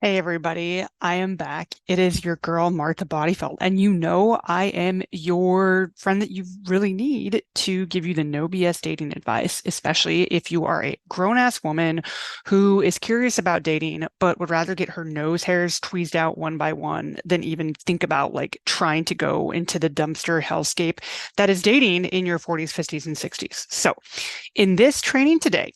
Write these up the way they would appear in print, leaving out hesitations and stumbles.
Hey everybody, I am back. It is your girl Martha Bodyfelt, and you know I am your friend that you really need to give you the no BS dating advice, especially if you are a grown-ass woman who is curious about dating but would rather get her nose hairs tweezed out one by one than even think about like trying to go into the dumpster hellscape that is dating in your 40s, 50s, and 60s. So, in this training today,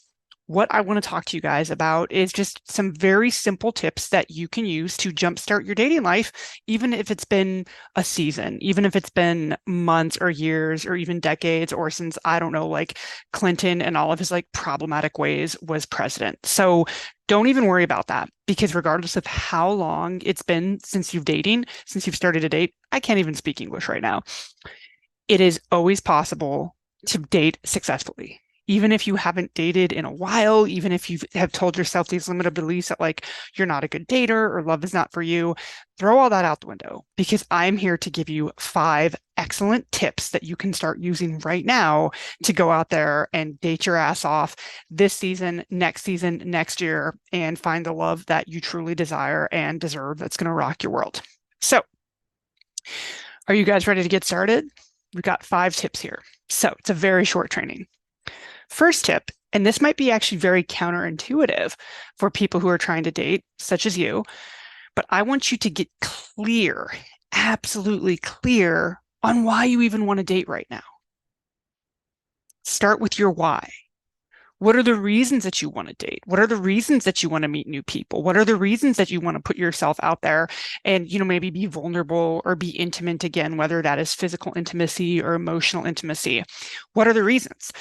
what I want to talk to you guys about is just some very simple tips that you can use to jumpstart your dating life, even if it's been a season, even if it's been months or years or even decades, or since, I don't know, like Clinton and all of his like problematic ways was president. So don't even worry about that because regardless of how long it's been since you've started to date, I can't even speak English right now. It is always possible to date successfully. Even if you haven't dated in a while, even if you have told yourself these limited beliefs that like you're not a good dater or love is not for you, throw all that out the window because I'm here to give you 5 excellent tips that you can start using right now to go out there and date your ass off this season, next year, and find the love that you truly desire and deserve that's going to rock your world. So, are you guys ready to get started? We've got 5 tips here. So it's a very short training. First tip, and this might be actually very counterintuitive for people who are trying to date, such as you, but I want you to get clear, absolutely clear on why you even want to date right now. Start with your why. What are the reasons that you want to date? What are the reasons that you want to meet new people? What are the reasons that you want to put yourself out there and, maybe be vulnerable or be intimate again, whether that is physical intimacy or emotional intimacy? What are the reasons?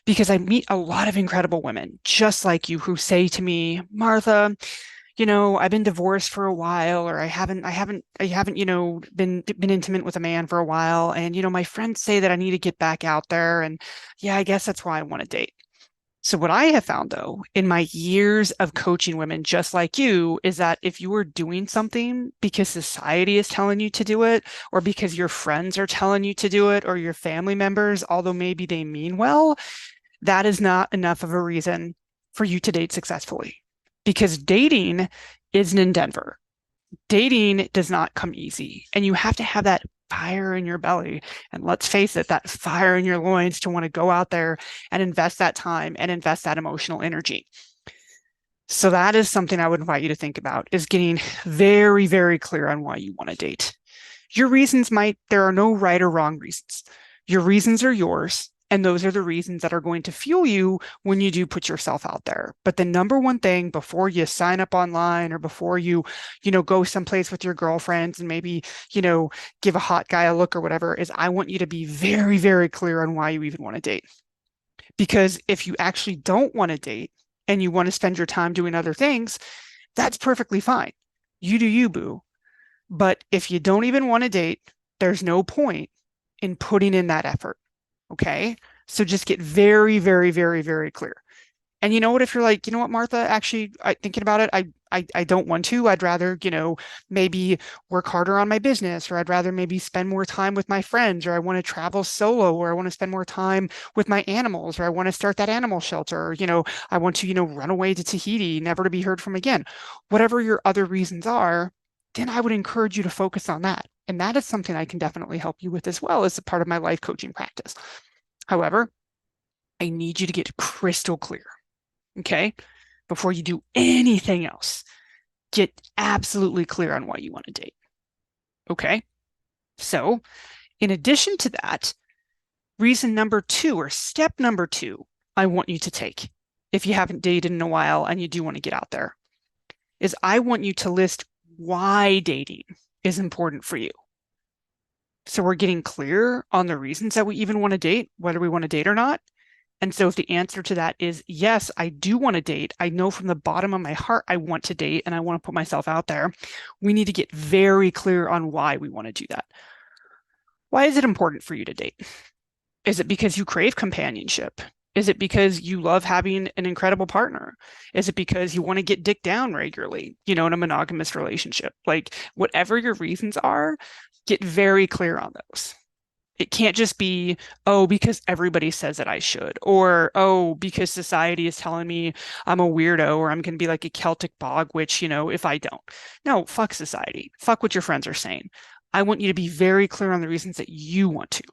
Because I meet a lot of incredible women just like you who say to me, Martha, I've been divorced for a while, or I haven't, been intimate with a man for a while. And, my friends say that I need to get back out there. And yeah, I guess that's why I want to date. So what I have found though, in my years of coaching women just like you, is that if you are doing something because society is telling you to do it, or because your friends are telling you to do it, or your family members, although maybe they mean well, that is not enough of a reason for you to date successfully. Because dating isn't in Denver. Dating does not come easy, and you have to have that fire in your belly. And let's face it, that fire in your loins to want to go out there and invest that time and invest that emotional energy. So that is something I would invite you to think about is getting very, very clear on why you want to date. Your reasons there are no right or wrong reasons. Your reasons are yours. And those are the reasons that are going to fuel you when you do put yourself out there. But the number one thing before you sign up online or before you go someplace with your girlfriends and maybe, give a hot guy a look or whatever is I want you to be very, very clear on why you even want to date. Because if you actually don't want to date and you want to spend your time doing other things, that's perfectly fine. You do you, boo. But if you don't even want to date, there's no point in putting in that effort. Okay. So just get very, very, very, very clear. And you know what? If you're like, you know what, Martha, actually, thinking about it, I don't want to. I'd rather, maybe work harder on my business, or I'd rather maybe spend more time with my friends, or I want to travel solo, or I want to spend more time with my animals, or I want to start that animal shelter, or, I want to, run away to Tahiti, never to be heard from again. Whatever your other reasons are, then I would encourage you to focus on that. And that is something I can definitely help you with as well as a part of my life coaching practice. However, I need you to get crystal clear. Okay. Before you do anything else, get absolutely clear on why you want to date. Okay. So, in addition to that, reason number 2 or step number 2, I want you to take if you haven't dated in a while and you do want to get out there is I want you to list why dating is important for you. So we're getting clear on the reasons that we even want to date, whether we want to date or not. And so if the answer to that is yes, I do want to date, I know from the bottom of my heart I want to date and I want to put myself out there, we need to get very clear on why we want to do that. Why is it important for you to date? Is it because you crave companionship? Is it because you love having an incredible partner? Is it because you want to get dick down regularly, in a monogamous relationship? Like whatever your reasons are, get very clear on those. It can't just be, oh, because everybody says that I should, or oh, because society is telling me I'm a weirdo, or I'm going to be like a Celtic bog witch, if I don't. No, fuck society. Fuck what your friends are saying. I want you to be very clear on the reasons that you want to.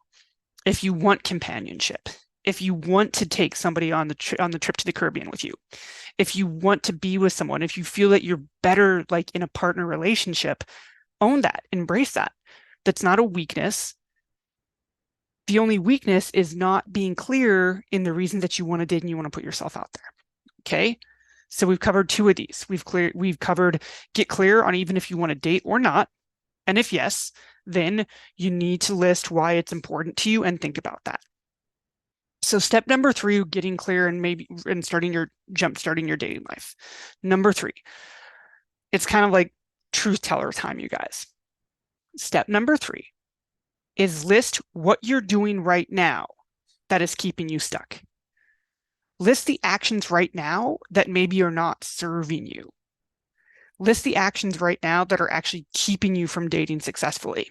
If you want companionship, if you want to take somebody on the trip to the Caribbean with you, if you want to be with someone, if you feel that you're better like in a partner relationship, own that, embrace that. That's not a weakness. The only weakness is not being clear in the reason that you want to date and you want to put yourself out there. Okay. So we've covered two of these. We've covered get clear on even if you want to date or not. And if yes, then you need to list why it's important to you and think about that. So step number 3, getting clear and starting your dating life. Number 3, it's kind of like truth teller time, you guys. Step number 3 is list what you're doing right now that is keeping you stuck. List the actions right now that maybe are not serving you. List the actions right now that are actually keeping you from dating successfully.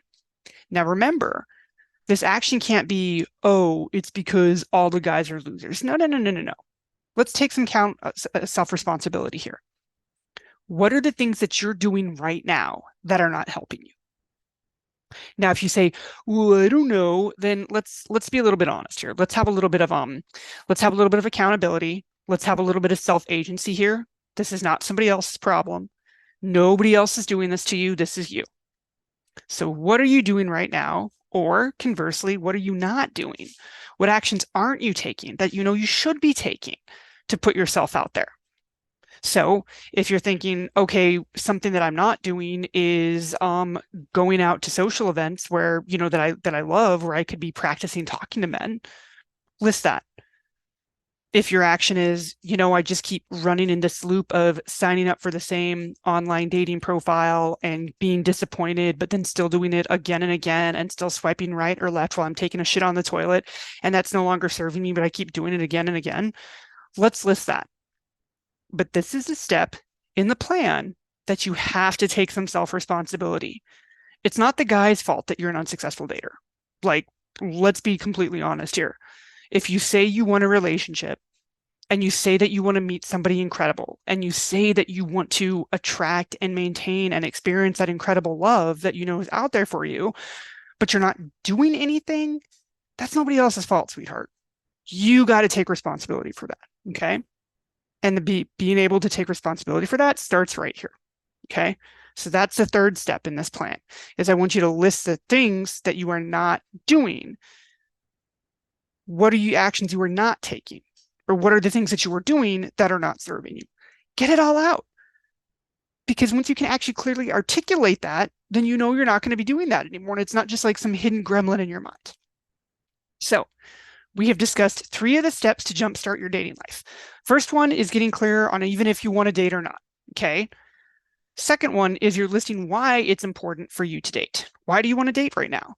Now, remember, this action can't be, oh, it's because all the guys are losers. No, no, no, no, no, no. Let's take some self-responsibility here. What are the things that you're doing right now that are not helping you? Now, if you say, well, I don't know, then let's be a little bit honest here. Let's have a little bit of accountability. Let's have a little bit of self-agency here. This is not somebody else's problem. Nobody else is doing this to you. This is you. So what are you doing right now? Or conversely, what are you not doing? What actions aren't you taking that you know you should be taking to put yourself out there? So if you're thinking, okay, something that I'm not doing is going out to social events where, that I love, where I could be practicing talking to men, list that. If your action is, I just keep running in this loop of signing up for the same online dating profile and being disappointed, but then still doing it again and again and still swiping right or left while I'm taking a shit on the toilet, and that's no longer serving me, but I keep doing it again and again, let's list that. But this is a step in the plan that you have to take some self-responsibility. It's not the guy's fault that you're an unsuccessful dater. Like, let's be completely honest here. If you say you want a relationship and you say that you want to meet somebody incredible and you say that you want to attract and maintain and experience that incredible love that you know is out there for you, but you're not doing anything, that's nobody else's fault, sweetheart. You got to take responsibility for that. Okay. And being able to take responsibility for that starts right here. Okay. So that's the third step in this plan is I want you to list the things that you are not doing. What are actions you are not taking? Or what are the things that you are doing that are not serving you? Get it all out. Because once you can actually clearly articulate that, then you know you're not going to be doing that anymore. And it's not just like some hidden gremlin in your mind. So we have discussed 3 of the steps to jumpstart your dating life. First one is getting clear on even if you want to date or not. Okay. Second one is you're listing why it's important for you to date. Why do you want to date right now?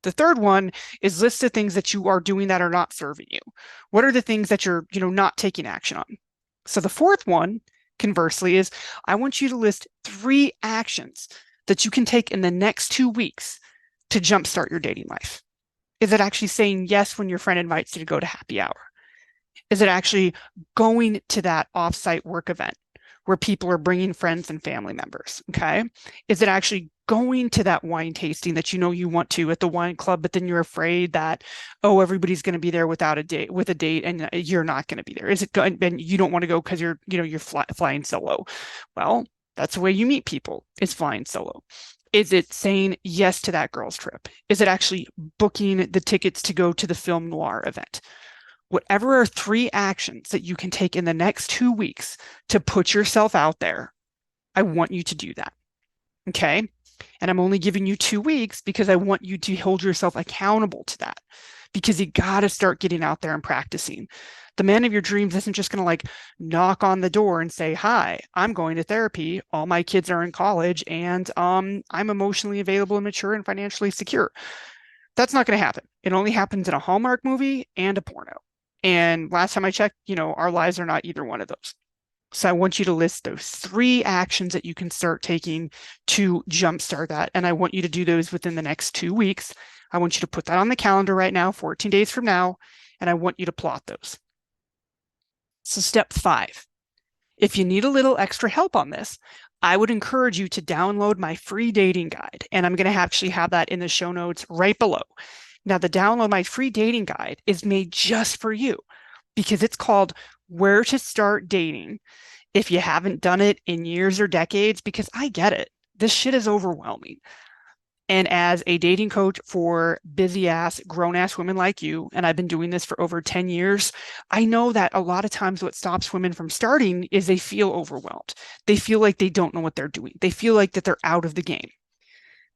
The third one is list the things that you are doing that are not serving you. What are the things that you're, not taking action on? So the fourth one, conversely, is I want you to list 3 actions that you can take in the next 2 weeks to jumpstart your dating life. Is it actually saying yes when your friend invites you to go to happy hour? Is it actually going to that offsite work event where people are bringing friends and family members? Okay. Is it actually going to that wine tasting that you want to at the wine club, but then you're afraid that, oh, everybody's going to be there with a date and you're not going to be there? Is it going, and you don't want to go because you're flying solo? Well, that's the way you meet people, is flying solo. Is it saying yes to that girl's trip? Is it actually booking the tickets to go to the film noir event? Whatever are 3 actions that you can take in the next 2 weeks to put yourself out there, I want you to do that. Okay. And I'm only giving you 2 weeks because I want you to hold yourself accountable to that, because you got to start getting out there and practicing. The man of your dreams isn't just going to knock on the door and say, hi, I'm going to therapy. All my kids are in college and I'm emotionally available and mature and financially secure. That's not going to happen. It only happens in a Hallmark movie and a porno. And last time I checked, our lives are not either one of those. So I want you to list those 3 actions that you can start taking to jumpstart that. And I want you to do those within the next 2 weeks. I want you to put that on the calendar right now, 14 days from now, and I want you to plot those. So step 5, if you need a little extra help on this, I would encourage you to download my free dating guide. And I'm going to actually have that in the show notes right below. Now, the download my free dating guide is made just for you because it's called Where to Start Dating if you haven't done it in years or decades, because I get it. This shit is overwhelming. And as a dating coach for busy ass, grown ass women like you, and I've been doing this for over 10 years, I know that a lot of times what stops women from starting is they feel overwhelmed. They feel like they don't know what they're doing. They feel like that they're out of the game.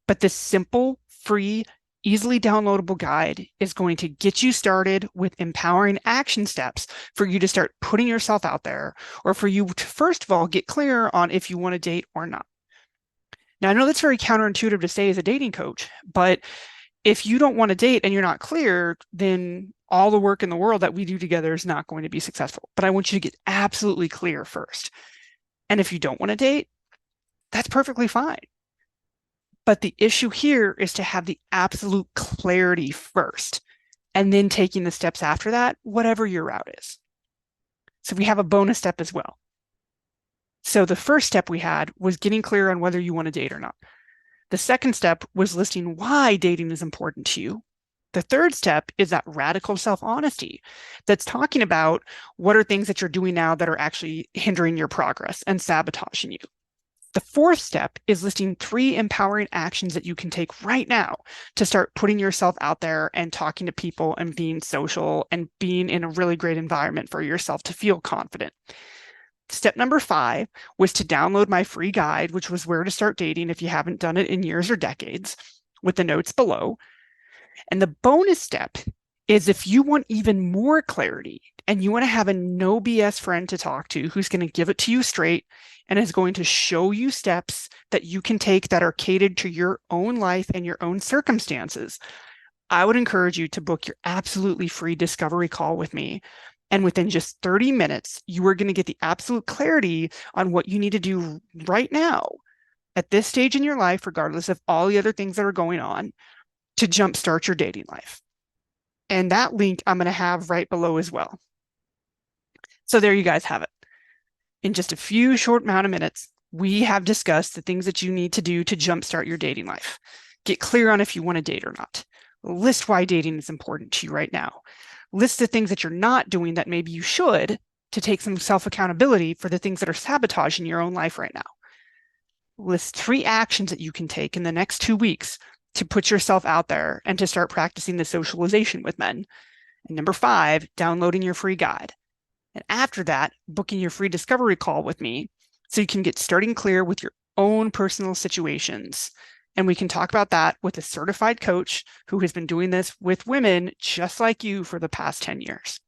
But this simple, free, easily downloadable guide is going to get you started with empowering action steps for you to start putting yourself out there, or for you to, first of all, get clear on if you want to date or not. Now, I know that's very counterintuitive to say as a dating coach, but if you don't want to date and you're not clear, then all the work in the world that we do together is not going to be successful. But I want you to get absolutely clear first. And if you don't want to date, that's perfectly fine. But the issue here is to have the absolute clarity first, and then taking the steps after that, whatever your route is. So we have a bonus step as well. So the first step we had was getting clear on whether you want to date or not. The second step was listing why dating is important to you. The third step is that radical self-honesty that's talking about what are things that you're doing now that are actually hindering your progress and sabotaging you. The fourth step is listing 3 empowering actions that you can take right now to start putting yourself out there and talking to people and being social and being in a really great environment for yourself to feel confident. Step number 5 was to download my free guide, which was Where to Start Dating if you haven't done it in years or decades, with the notes below. And the bonus step is if you want even more clarity and you want to have a no BS friend to talk to who's going to give it to you straight and is going to show you steps that you can take that are catered to your own life and your own circumstances, I would encourage you to book your absolutely free discovery call with me. And within just 30 minutes, you are going to get the absolute clarity on what you need to do right now at this stage in your life, regardless of all the other things that are going on, to jumpstart your dating life. And that link I'm going to have right below as well. So there you guys have it. In just a few short amount of minutes, we have discussed the things that you need to do to jumpstart your dating life. Get clear on if you want to date or not. List why dating is important to you right now. List the things that you're not doing that maybe you should, to take some self-accountability for the things that are sabotaging your own life right now. List 3 actions that you can take in the next 2 weeks to put yourself out there and to start practicing the socialization with men. And number 5, downloading your free guide. And after that, booking your free discovery call with me so you can get starting clear with your own personal situations. And we can talk about that with a certified coach who has been doing this with women just like you for the past 10 years.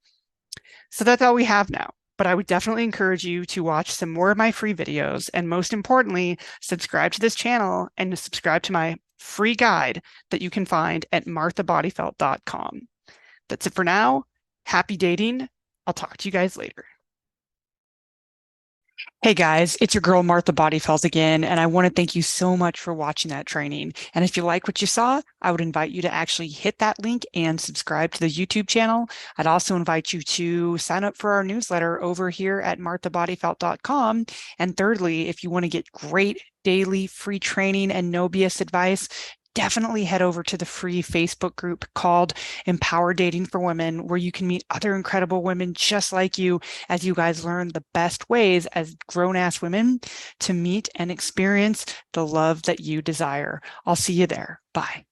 So that's all we have now. But I would definitely encourage you to watch some more of my free videos. And most importantly, subscribe to this channel and subscribe to my free guide that you can find at marthabodyfelt.com. That's it for now. Happy dating. I'll talk to you guys later. Hey guys, it's your girl Martha Bodyfelt again, and I want to thank you so much for watching that training. And if you like what you saw, I would invite you to actually hit that link and subscribe to the YouTube channel. I'd also invite you to sign up for our newsletter over here at marthabodyfelt.com. And thirdly, if you want to get great daily free training and no BS advice, definitely head over to the free Facebook group called Empower Dating for Women, where you can meet other incredible women just like you as you guys learn the best ways as grown-ass women to meet and experience the love that you desire. I'll see you there. Bye.